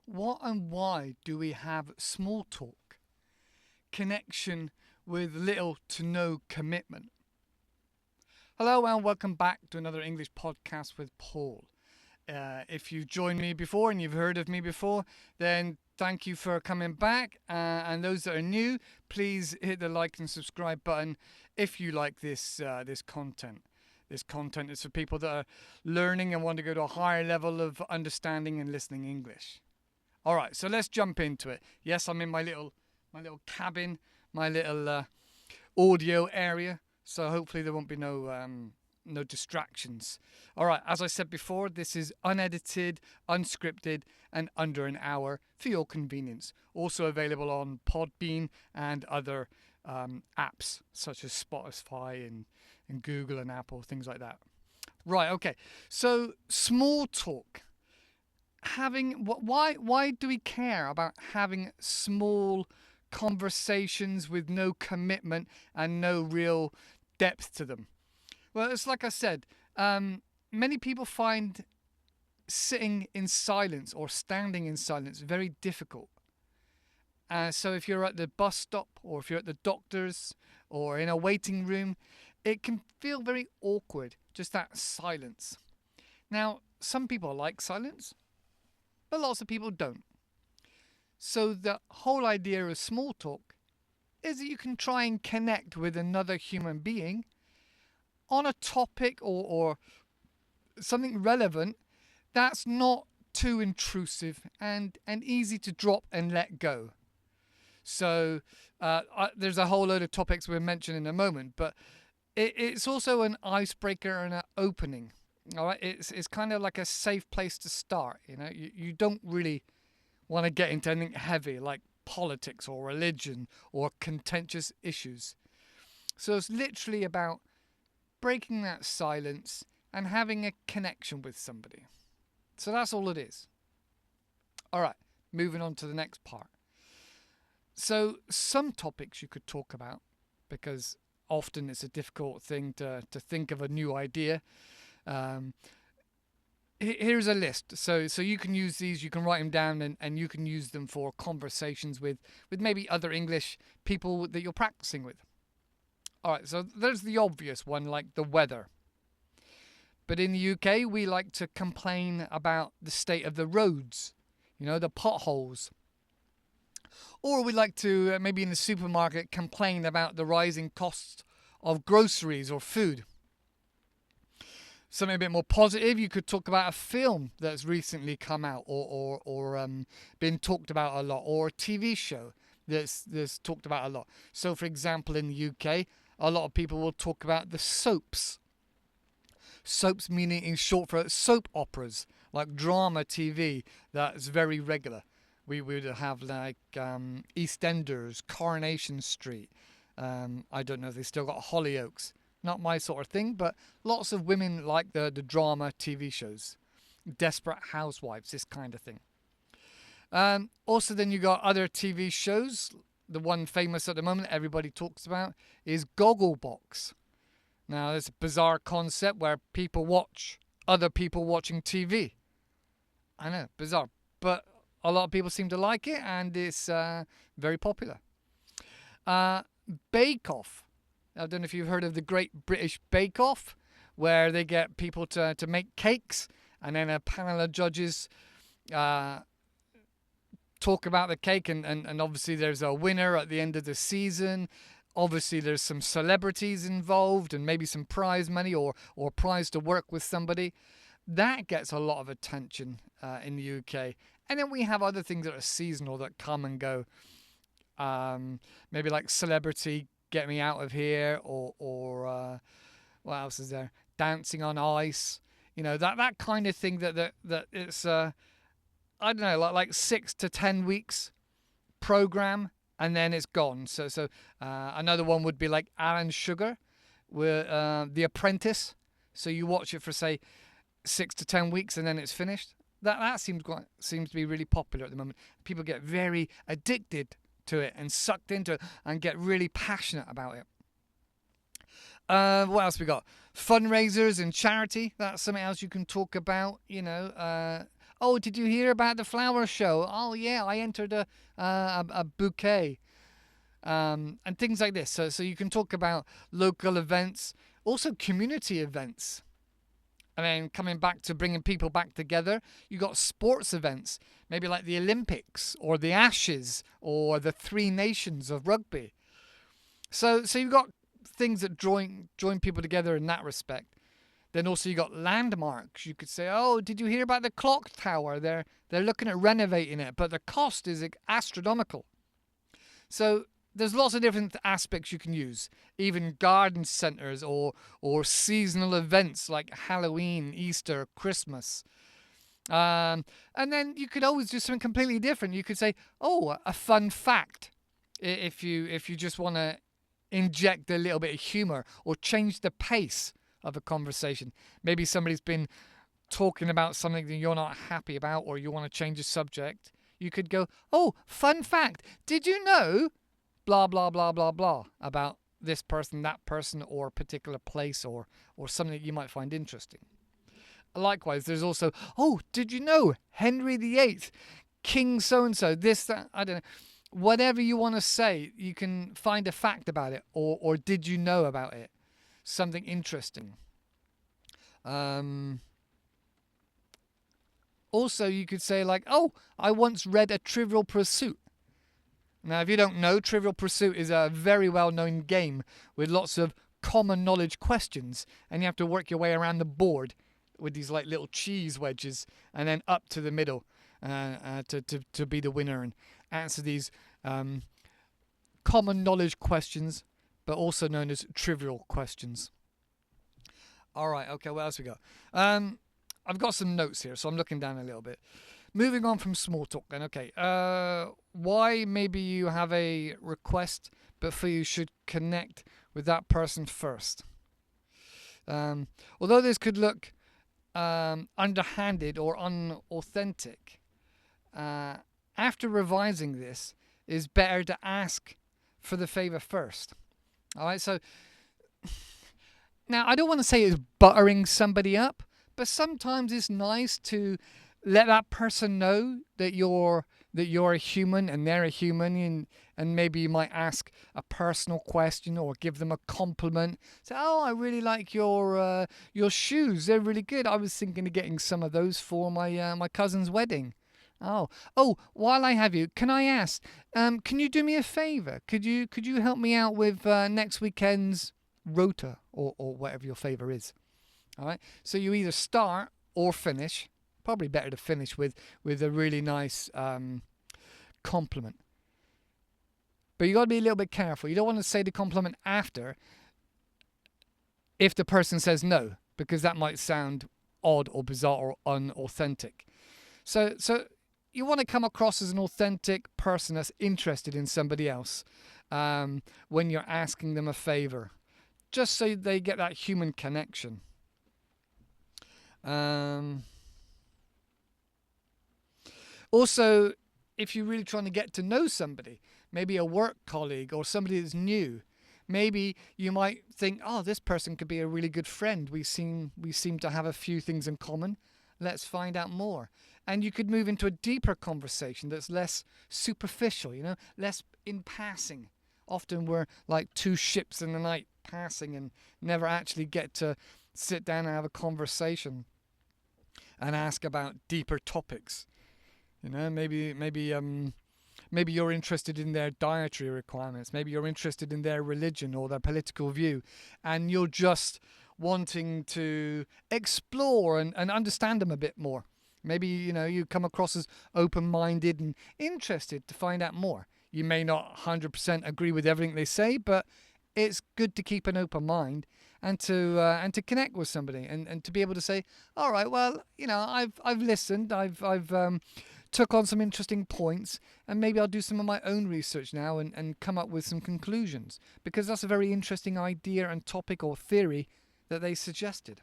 What and why do we have small talk? Connection with little to no commitment. Hello and welcome back to another English podcast with Paul. If you've joined me before and you've heard of me before, then thank you for coming back. And those that are new, please hit the like and subscribe button if you like this content. This content is for people that are learning and want to go to a higher level of understanding and listening English. All right, so let's jump into it. Yes, I'm in my little cabin, my little audio area. So hopefully there won't be no distractions. All right, as I said before, this is unedited, unscripted, and under an hour for your convenience. Also available on Podbean and other apps such as Spotify and Google and Apple, things like that. Right, okay. So small talk. Why do we care about having small conversations with no commitment and no real depth to them? Well, it's like I said, many people find sitting in silence or standing in silence very difficult. So if you're at the bus stop or if you're at the doctor's or in a waiting room, it can feel very awkward, just that silence. Now, some people like silence, but lots of people don't. So the whole idea of small talk is that you can try and connect with another human being on a topic or something relevant that's not too intrusive and easy to drop and let go. So there's a whole load of topics we'll mention in a moment, but it's also an icebreaker and an opening. All right, it's kind of like a safe place to start. You don't really want to get into anything heavy like politics or religion or contentious issues. So it's literally about breaking that silence and having a connection with somebody. So that's all it is. All right, moving on to the next part. So some topics you could talk about because often it's a difficult thing to think of a new idea. Here's a list. So you can use these, you can write them down and you can use them for conversations with maybe other English people that you're practicing with. All right, so there's the obvious one, like the weather. But in the UK, we like to complain about the state of the roads, the potholes. Or we like to, maybe in the supermarket, complain about the rising costs of groceries or food. Something a bit more positive, you could talk about a film that's recently come out or been talked about a lot, or a TV show that's talked about a lot. So, for example, in the UK, a lot of people will talk about the soaps. Soaps meaning in short for soap operas, like drama TV that's very regular. We would have like EastEnders, Coronation Street. I don't know if they still got Hollyoaks. Not my sort of thing, but lots of women like the drama TV shows. Desperate Housewives, this kind of thing. Also, then you got other TV shows. The one famous at the moment everybody talks about is Gogglebox. Now, it's a bizarre concept where people watch other people watching TV. I know, bizarre. But a lot of people seem to like it, and it's very popular. Bake Off. I don't know if you've heard of the Great British Bake Off, where they get people to make cakes, and then a panel of judges talk about the cake, and obviously there's a winner at the end of the season. Obviously there's some celebrities involved and maybe some prize money or prize to work with somebody. That gets a lot of attention in the UK. And then we have other things that are seasonal that come and go. Maybe like Celebrity Get Me Out of Here or what else is there? Dancing on Ice. That kind of thing that it's I don't know, like 6 to 10 weeks program and then it's gone. So another one would be like Alan Sugar with The Apprentice. So you watch it for say 6 to 10 weeks and then it's finished. That seems to be really popular at the moment. People get very addicted to it and sucked into it and get really passionate about it. What else we got? Fundraisers and charity. That's something else you can talk about. Oh, did you hear about the flower show? Oh yeah, I entered a bouquet. And things like this. So you can talk about local events, also community events. And then coming back to bringing people back together, you got sports events, maybe like the Olympics or the Ashes or the Three Nations of rugby. So you've got things that join people together in that respect. Then also you got landmarks. You could say, oh, did you hear about the clock tower? They're looking at renovating it, but the cost is astronomical. So there's lots of different aspects you can use, even garden centers or seasonal events like Halloween, Easter, Christmas. And then you could always do something completely different. You could say, oh, a fun fact, if you just want to inject a little bit of humor or change the pace of a conversation. Maybe somebody's been talking about something that you're not happy about or you want to change the subject. You could go, oh, fun fact, did you know blah, blah, blah, blah, blah about this person, that person, or a particular place or something that you might find interesting. Likewise, there's also, oh, did you know Henry VIII, King so-and-so, this, that, I don't know. Whatever you want to say, you can find a fact about it or did you know about it? Something interesting. Also, you could say like, oh, I once read a Trivial Pursuit. Now, if you don't know, Trivial Pursuit is a very well-known game with lots of common knowledge questions, and you have to work your way around the board with these like little cheese wedges, and then up to the middle to be the winner and answer these common knowledge questions, but also known as trivial questions. All right, okay, what else we got? I've got some notes here, so I'm looking down a little bit. Moving on from small talk then, okay. Why maybe you have a request, but for you should connect with that person first. Although this could look underhanded or unauthentic, after revising this, it's better to ask for the favor first. All right, so now I don't want to say it's buttering somebody up, but sometimes it's nice to let that person know that you're a human and they're a human, and maybe you might ask a personal question or give them a compliment. Say, oh, I really like your shoes. They're really good. I was thinking of getting some of those for my cousin's wedding. Oh, while I have you, can I ask? Can you do me a favor? Could you help me out with next weekend's rota or whatever your favor is? All right. So you either start or finish. Probably better to finish with a really nice compliment. But you got to be a little bit careful. You don't want to say the compliment after if the person says no, because that might sound odd or bizarre or unauthentic. So you want to come across as an authentic person that's interested in somebody else when you're asking them a favor, just so they get that human connection. Also, if you're really trying to get to know somebody, maybe a work colleague or somebody that's new, maybe you might think, oh, this person could be a really good friend. We seem to have a few things in common. Let's find out more. And you could move into a deeper conversation that's less superficial, less in passing. Often we're like two ships in the night passing and never actually get to sit down and have a conversation and ask about deeper topics. Maybe you're interested in their dietary requirements. Maybe you're interested in their religion or their political view, and you're just wanting to explore and understand them a bit more. Maybe you come across as open-minded and interested to find out more. You may not 100% agree with everything they say, but it's good to keep an open mind and to connect with somebody and to be able to say, all right, well, I've listened, I've took on some interesting points, and maybe I'll do some of my own research now and come up with some conclusions, because that's a very interesting idea and topic or theory that they suggested.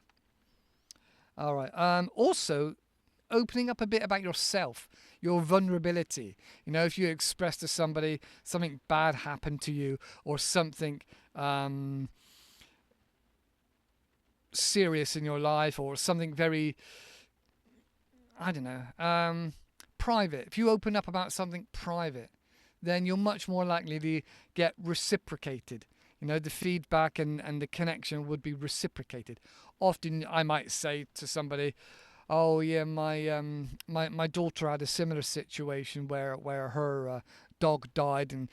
All right. Also, opening up a bit about yourself, your vulnerability. If you express to somebody something bad happened to you or something serious in your life or something very I don't know, private, if you open up about something private, then you're much more likely to get reciprocated. The feedback and the connection would be reciprocated. Often I might say to somebody, oh yeah, my daughter had a similar situation where her dog died, and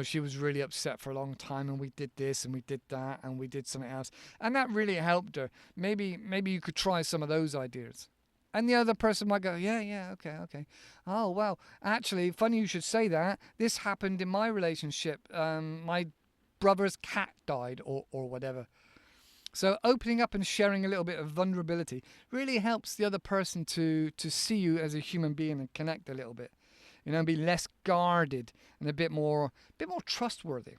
she was really upset for a long time, and we did this and we did that and we did something else, and that really helped her. Maybe you could try some of those ideas. And the other person might go, yeah, okay. Oh, well, actually, funny you should say that. This happened in my relationship. My brother's cat died, or whatever. So opening up and sharing a little bit of vulnerability really helps the other person to see you as a human being and connect a little bit. Be less guarded and a bit more trustworthy.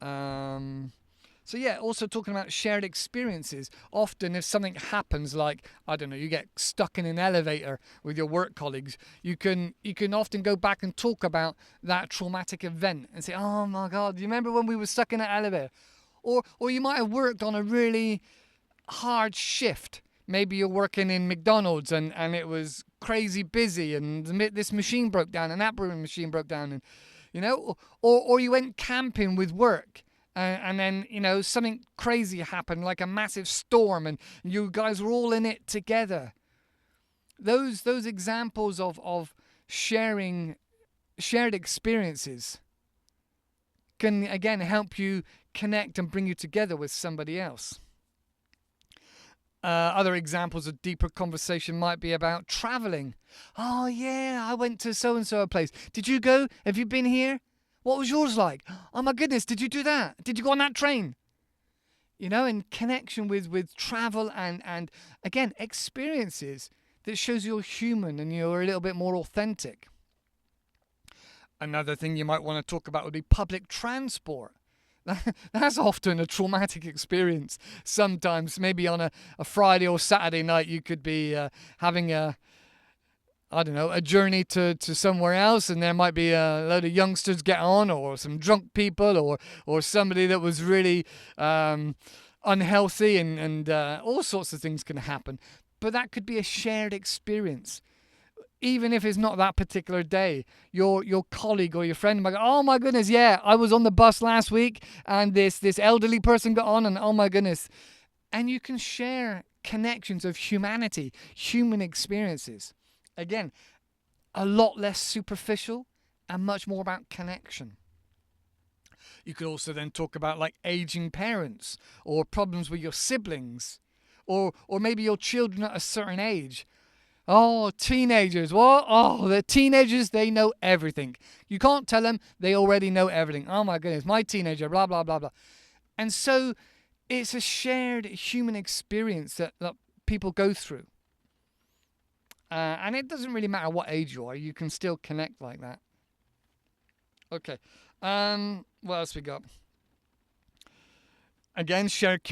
So yeah, also talking about shared experiences. Often if something happens, like, I don't know, you get stuck in an elevator with your work colleagues, you can often go back and talk about that traumatic event and say, oh my God, do you remember when we were stuck in that elevator? Or you might have worked on a really hard shift. Maybe you're working in McDonald's and it was crazy busy, and this machine broke down and that brewing machine broke down, and or you went camping with work. And then, something crazy happened, like a massive storm, and you guys were all in it together. Those examples of shared experiences can, again, help you connect and bring you together with somebody else. Other examples of deeper conversation might be about traveling. Oh, yeah, I went to so-and-so place. Did you go? Have you been here? What was yours like? Oh my goodness, did you do that? Did you go on that train? In connection with travel and again, experiences that shows you're human and you're a little bit more authentic. Another thing you might want to talk about would be public transport. That's often a traumatic experience. Sometimes, maybe on a Friday or Saturday night, you could be having a journey to somewhere else, and there might be a load of youngsters get on, or some drunk people, or somebody that was really unhealthy, and all sorts of things can happen. But that could be a shared experience. Even if it's not that particular day, your colleague or your friend might go, oh my goodness, yeah, I was on the bus last week, and this elderly person got on, and oh my goodness. And you can share connections of humanity, human experiences. Again, a lot less superficial and much more about connection. You could also then talk about like aging parents, or problems with your siblings, or maybe your children at a certain age. Oh, teenagers. What? Oh, the teenagers, they know everything. You can't tell them, they already know everything. Oh my goodness, my teenager, blah, blah, blah, blah. And so it's a shared human experience that people go through. And it doesn't really matter what age you are, you can still connect like that. Okay. What else we got? Again, shared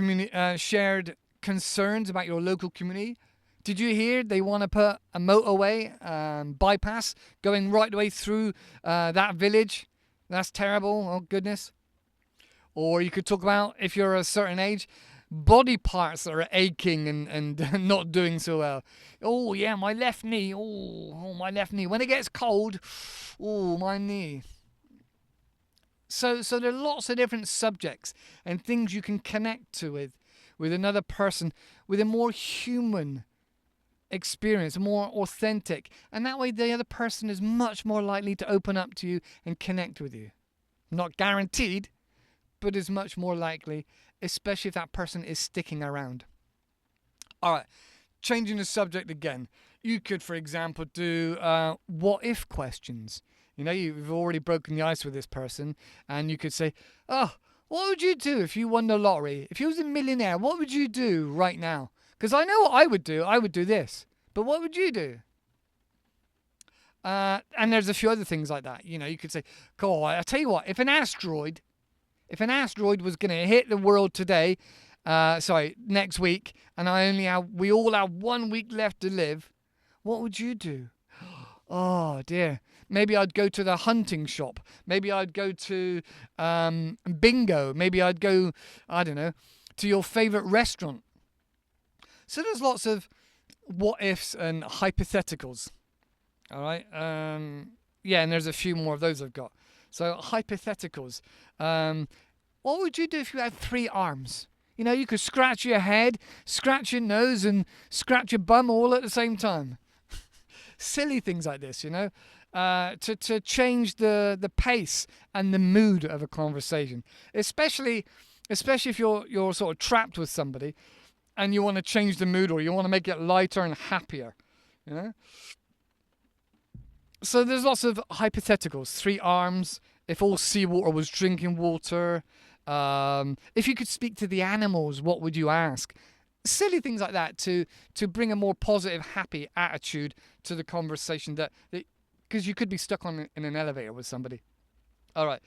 concerns about your local community. Did you hear they want to put a motorway bypass going right the way through that village? That's terrible. Oh, goodness. Or you could talk about, if you're a certain age, body parts that are aching and not doing so well. Oh, yeah, my left knee. Oh, my left knee. When it gets cold, oh, my knee. So there are lots of different subjects and things you can connect to with another person with a more human experience, more authentic. And that way the other person is much more likely to open up to you and connect with you. Not guaranteed, but is much more likely, especially if that person is sticking around. All right, changing the subject again. You could, for example, do what-if questions. You've already broken the ice with this person, and you could say, oh, what would you do if you won the lottery? If you was a millionaire, what would you do right now? Because I know what I would do. I would do this. But what would you do? And there's a few other things like that. You could say, "Cool, I'll tell you what, if an asteroid was going to hit the world today, next week, and we all have 1 week left to live, what would you do?" Oh dear. Maybe I'd go to the hunting shop. Maybe I'd go to bingo. Maybe I'd go, I don't know, to your favorite restaurant. So there's lots of what ifs and hypotheticals. All right. Yeah, and there's a few more of those I've got. So hypotheticals. What would you do if you had 3 arms? You know, you could scratch your head, scratch your nose, and scratch your bum all at the same time. Silly things like this, you know, to change the pace and the mood of a conversation, especially if you're sort of trapped with somebody and you want to change the mood or you want to make it lighter and happier, you know. So there's lots of hypotheticals. 3 arms. If all seawater was drinking water. If you could speak to the animals, what would you ask? Silly things like that to bring a more positive, happy attitude to the conversation. That because you could be stuck in an elevator with somebody. All right.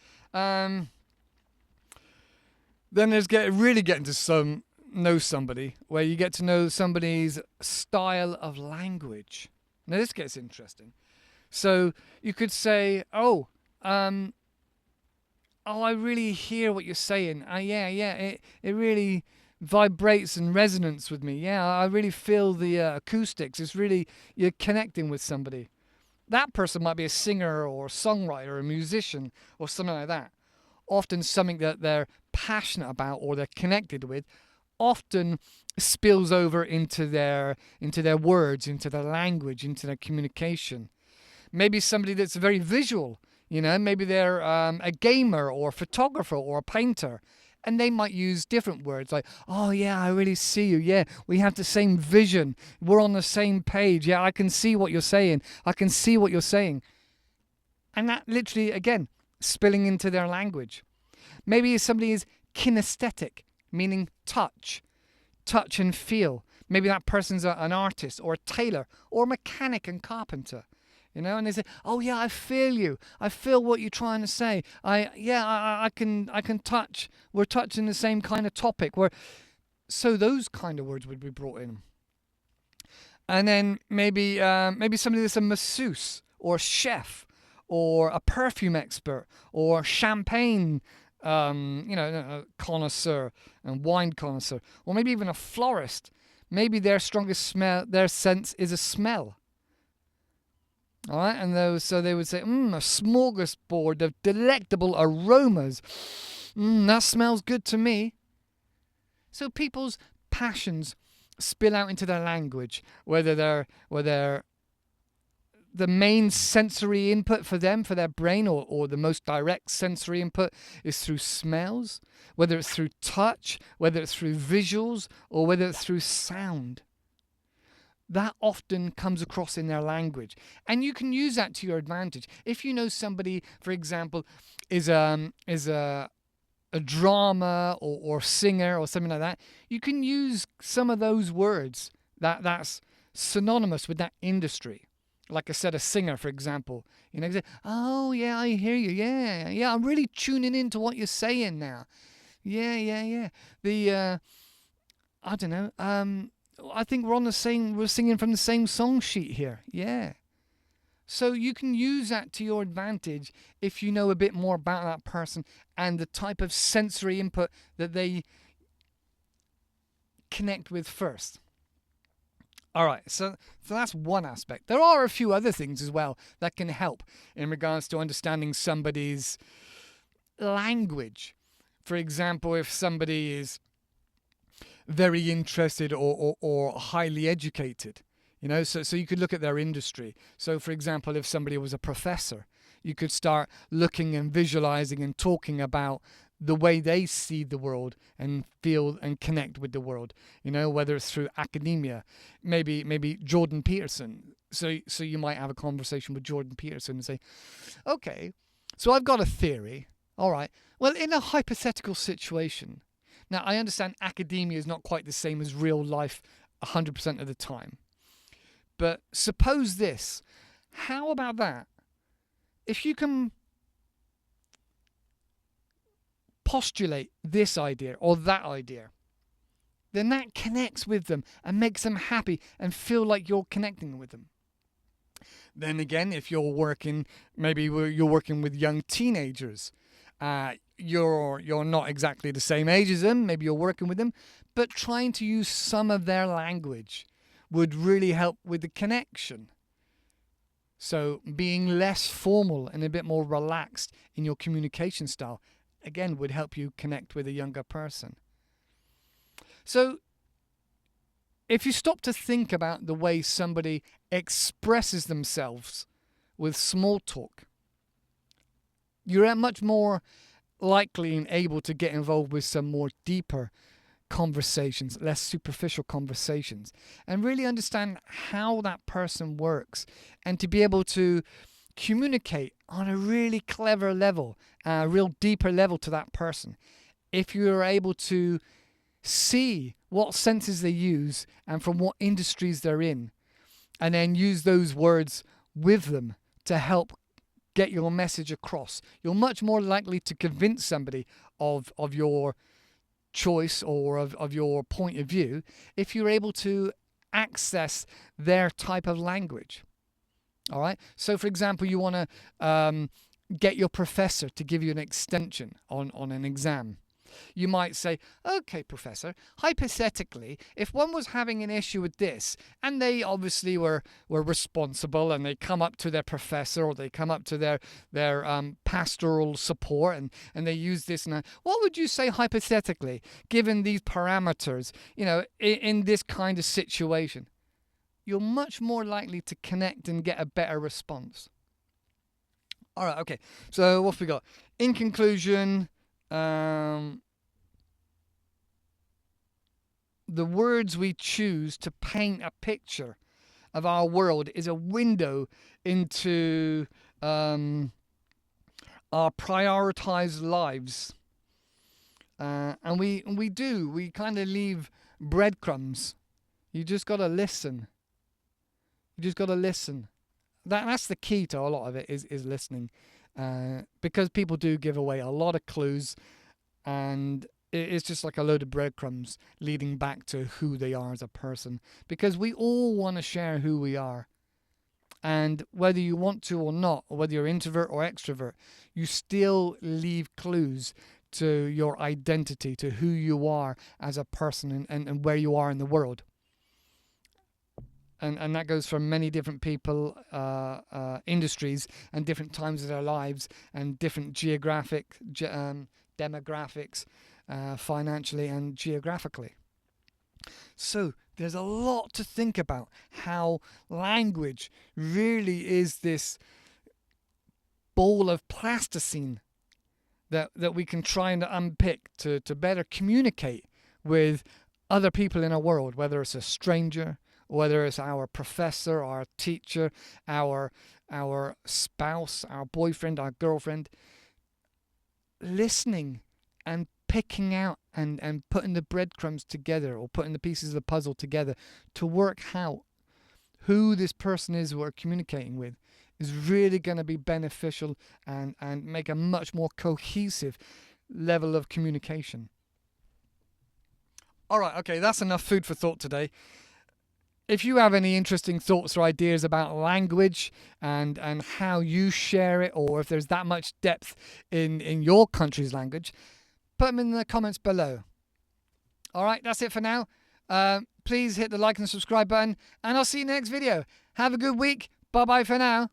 Then there's getting to know somebody, where you get to know somebody's style of language. Now this gets interesting. So you could say, oh, I really hear what you're saying. Yeah, it really vibrates and resonates with me. Yeah, I really feel the acoustics. It's really, you're connecting with somebody. That person might be a singer or a songwriter or a musician or something like that. Often something that they're passionate about or they're connected with often spills over into their words, into their language, into their communication. Maybe somebody that's very visual, you know, maybe they're a gamer or a photographer or a painter, and they might use different words like, oh yeah, I really see you. Yeah, we have the same vision. We're on the same page. Yeah, I can see what you're saying. I can see what you're saying. And that literally, again, spilling into their language. Maybe somebody is kinesthetic, meaning touch and feel. Maybe that person's an artist or a tailor or a mechanic and carpenter. You know, and they say, oh yeah, I feel you. I feel what you're trying to say. I can touch. We're touching the same kind of topic. So those kind of words would be brought in. And then maybe somebody that's a masseuse or a chef or a perfume expert or champagne, connoisseur and wine connoisseur, or maybe even a florist. Maybe their sense is a smell. All right, and so they would say, a smorgasbord of delectable aromas. That smells good to me. So people's passions spill out into their language, whether they're the main sensory input for them, for their brain, or the most direct sensory input is through smells, whether it's through touch, whether it's through visuals, or whether it's through sound. That often comes across in their language. And you can use that to your advantage. If you know somebody, for example, is a drama or singer or something like that, you can use some of those words that's synonymous with that industry. Like I said, a singer, for example. You know, you say, oh, yeah, I hear you. Yeah, I'm really tuning into what you're saying now. Yeah. I don't know, I think we're singing from the same song sheet here. Yeah. So you can use that to your advantage if you know a bit more about that person and the type of sensory input that they connect with first. All right, so that's one aspect. There are a few other things as well that can help in regards to understanding somebody's language. For example, if somebody is very interested or highly educated, you know, so you could look at their industry. So for example, if somebody was a professor, you could start looking and visualizing and talking about the way they see the world and feel and connect with the world, you know, whether it's through academia, maybe Jordan Peterson. So you might have a conversation with Jordan Peterson and say, okay, so I've got a theory. All right, well, in a hypothetical situation, now, I understand academia is not quite the same as real life 100% of the time. But suppose this. How about that? If you can postulate this idea or that idea, then that connects with them and makes them happy and feel like you're connecting with them. Then again, if you're working with young teenagers, you're not exactly the same age as them, maybe you're working with them, but trying to use some of their language, would really help with the connection. So being less formal and a bit more relaxed in your communication style, again, would help you connect with a younger person. So if you stop to think about the way somebody expresses themselves with small talk, you're much more likely and able to get involved with some more deeper conversations, less superficial conversations, and really understand how that person works, and to be able to communicate on a really clever level, a real deeper level to that person. If you're able to see what sentences they use and from what industries they're in, and then use those words with them to help get your message across, you're much more likely to convince somebody of your choice or of your point of view if you're able to access their type of language. All right. So, for example, you want to get your professor to give you an extension on an exam. You might say, okay, professor, hypothetically, if one was having an issue with this, and they obviously were responsible, and they come up to their professor, or they come up to their pastoral support, and they use this, and what would you say hypothetically, given these parameters, in this kind of situation? You're much more likely to connect and get a better response. All right, okay. So what have we got? In conclusion, the words we choose to paint a picture of our world is a window into our prioritized lives. And we kind of leave breadcrumbs. You just got to listen. That's the key to a lot of it is listening. Because people do give away a lot of clues, and it's just like a load of breadcrumbs leading back to who they are as a person, because we all want to share who we are. And whether you want to or not, or whether you're introvert or extrovert, you still leave clues to your identity, to who you are as a person, and where you are in the world. And that goes for many different people, industries, and different times of their lives, and different demographics, financially and geographically. So there's a lot to think about, how language really is this ball of plasticine that we can try and unpick to better communicate with other people in our world, whether it's a stranger, whether it's our professor, our teacher, our spouse, our boyfriend, our girlfriend. Listening and picking out and putting the breadcrumbs together, or putting the pieces of the puzzle together to work out who this person is we're communicating with, is really going to be beneficial and make a much more cohesive level of communication. All right, okay, that's enough food for thought today. If you have any interesting thoughts or ideas about language and how you share it, or if there's that much depth in your country's language, put them in the comments below. All right, that's it for now. Please hit the like and subscribe button, and I'll see you in the next video. Have a good week. Bye-bye for now.